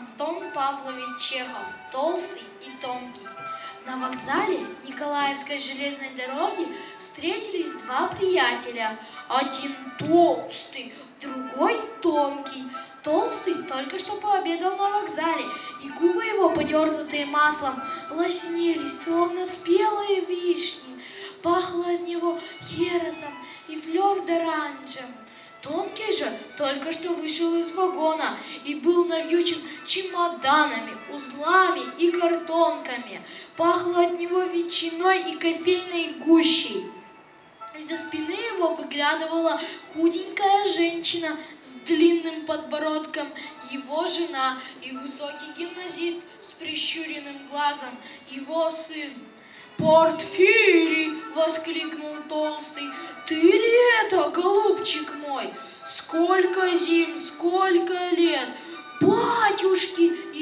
Антон Павлович Чехов, толстый и тонкий. На вокзале Николаевской железной дороги встретились два приятеля. Один толстый, другой тонкий. Толстый только что пообедал на вокзале, и губы его, подернутые маслом, лоснились, словно спелые вишни. Пахло от него херосом и флёр-д'оранжем. Тонкий же только что вышел из вагона и был навьючен чемоданами, узлами и картонками. Пахло от него ветчиной и кофейной гущей. Из-за спины его выглядывала худенькая женщина с длинным подбородком, его жена, и высокий гимназист с прищуренным глазом, его сын. «Портфирий!» — воскликнул Толстый. «Ты ли это, голубчик мой? Сколько зим, сколько лет!» «Батюшки!» —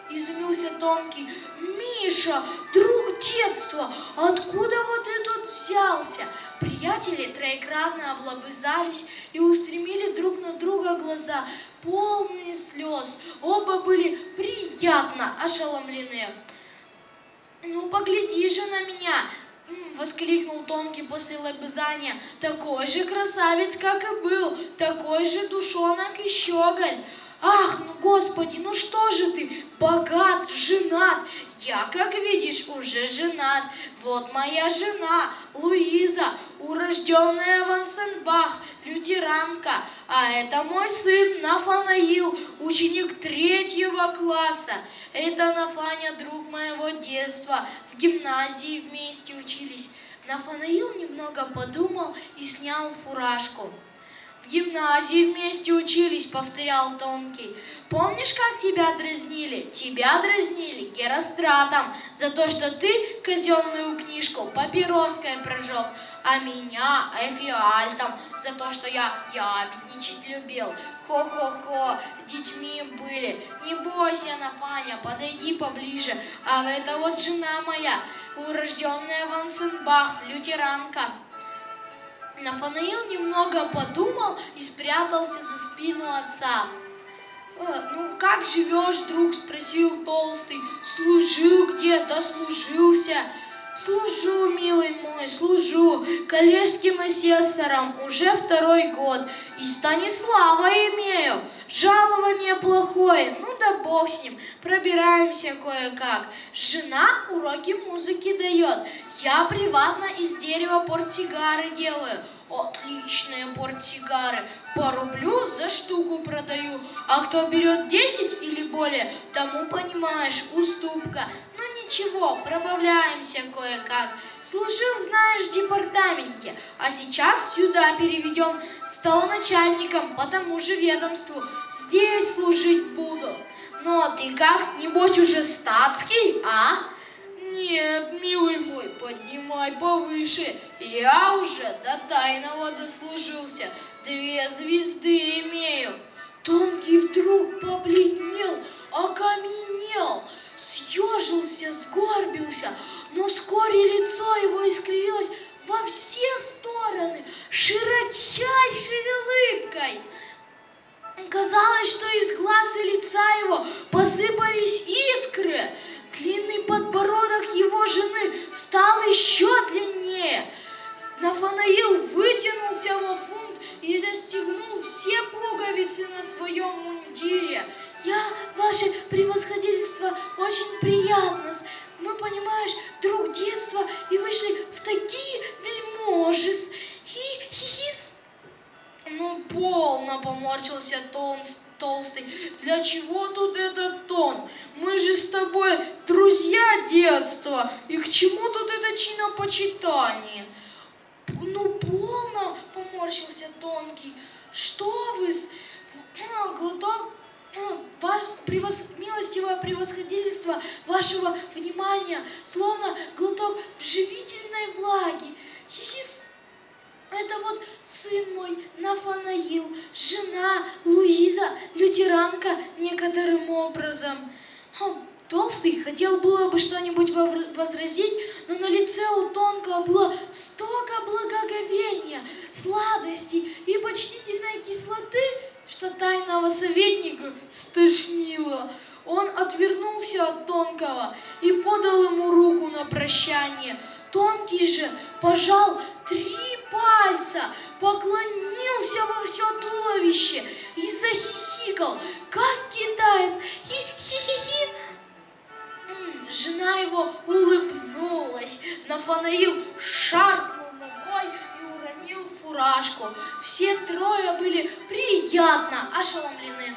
изумился Тонкий. «Миша, друг детства, откуда вот ты тут взялся?» Приятели троекратно облобызались и устремили друг на друга глаза, полные слез. Оба были приятно ошеломлены. «Ну, погляди же на меня!» — воскликнул Тонкий после лобызания. «Такой же красавец, как и был, такой же душонок и щеголь!» «Ах, ну, Господи, ну что же ты, богат, женат?» «Я, как видишь, уже женат. Вот моя жена, Луиза, урожденная Ванценбах, лютеранка. А это мой сын Нафанаил, ученик 3-го класса. Это Нафаня, друг моего детства. В гимназии вместе учились». Нафанаил немного подумал и снял фуражку. «В гимназии вместе учились», — повторял Тонкий. «Помнишь, как тебя дразнили? Тебя дразнили Геростратом за то, что ты казенную книжку папироской прожег, а меня Эфиальтом за то, что я ябедничать любил. Хо-хо-хо, детьми были. Не бойся, Нафаня, подойди поближе. А это вот жена моя, урожденная Ванценбах, лютеранка». Нафанаил немного подумал и спрятался за спину отца. «Ну, как живешь, друг?» — спросил Толстый. «Служил где? Дослужился?» «Служу, милый мой, служу коллежским асессором уже 2-й год. И Станислава имею. Жалование плохое, ну да бог с ним, пробираемся кое-как. Жена уроки музыки дает. Я приватно из дерева портсигары делаю. Отличные портсигары. По рублю за штуку продаю. А кто берет 10 или более, тому, понимаешь, уступка. Ну ничего, пробавляемся кое-как. Служил, знаешь, в департаменте, а сейчас сюда переведен, стал начальником по тому же ведомству. Здесь служить буду. Но ты как, небось уже статский, а?» «Нет, милый мой, поднимай повыше. Я уже до тайного дослужился. 2 звезды имею». Тонкий вдруг побледнел, окаменел, съежился, сгорбился, но вскоре лицо его искривилось во все стороны широчайшей улыбкой. Казалось, что из глаз и лица его посыпались искры. Длинный подбородок его жены стал еще длиннее. Нафанаил вытянулся во фунт и застегнул все пуговицы на своем мундире. «Я, ваше превосходительство, очень приятно. Мы, понимаешь, друг детства и вышли в такие вельможи. «Ну, полно!» — поморщился Толстый. «Для чего тут этот тон? Мы же с тобой друзья детства, и к чему тут это чинопочитание?» «Ну, полно!» — поморщился Тонкий. «Что вы глоток, милостивое превосходительство вашего внимания, словно глоток живительной влаги. Это вот сын мой Нафанаил, жена Луиза, лютеранка некоторым образом». Толстый хотел было бы что-нибудь возразить, но на лице у Тонкого было столько благоговения, сладости и почтительной кислоты, что тайного советника стошнило. Он отвернулся от Тонкого и подал ему руку на прощание. Тонкий же пожал 3 пальца, поклонился во все туловище и захихикал, как китаец. Хи-хи-хи-хи. Жена его улыбнулась, Нафанаил шаркнул ногой и уронил фуражку. Все трое были приятно ошеломлены.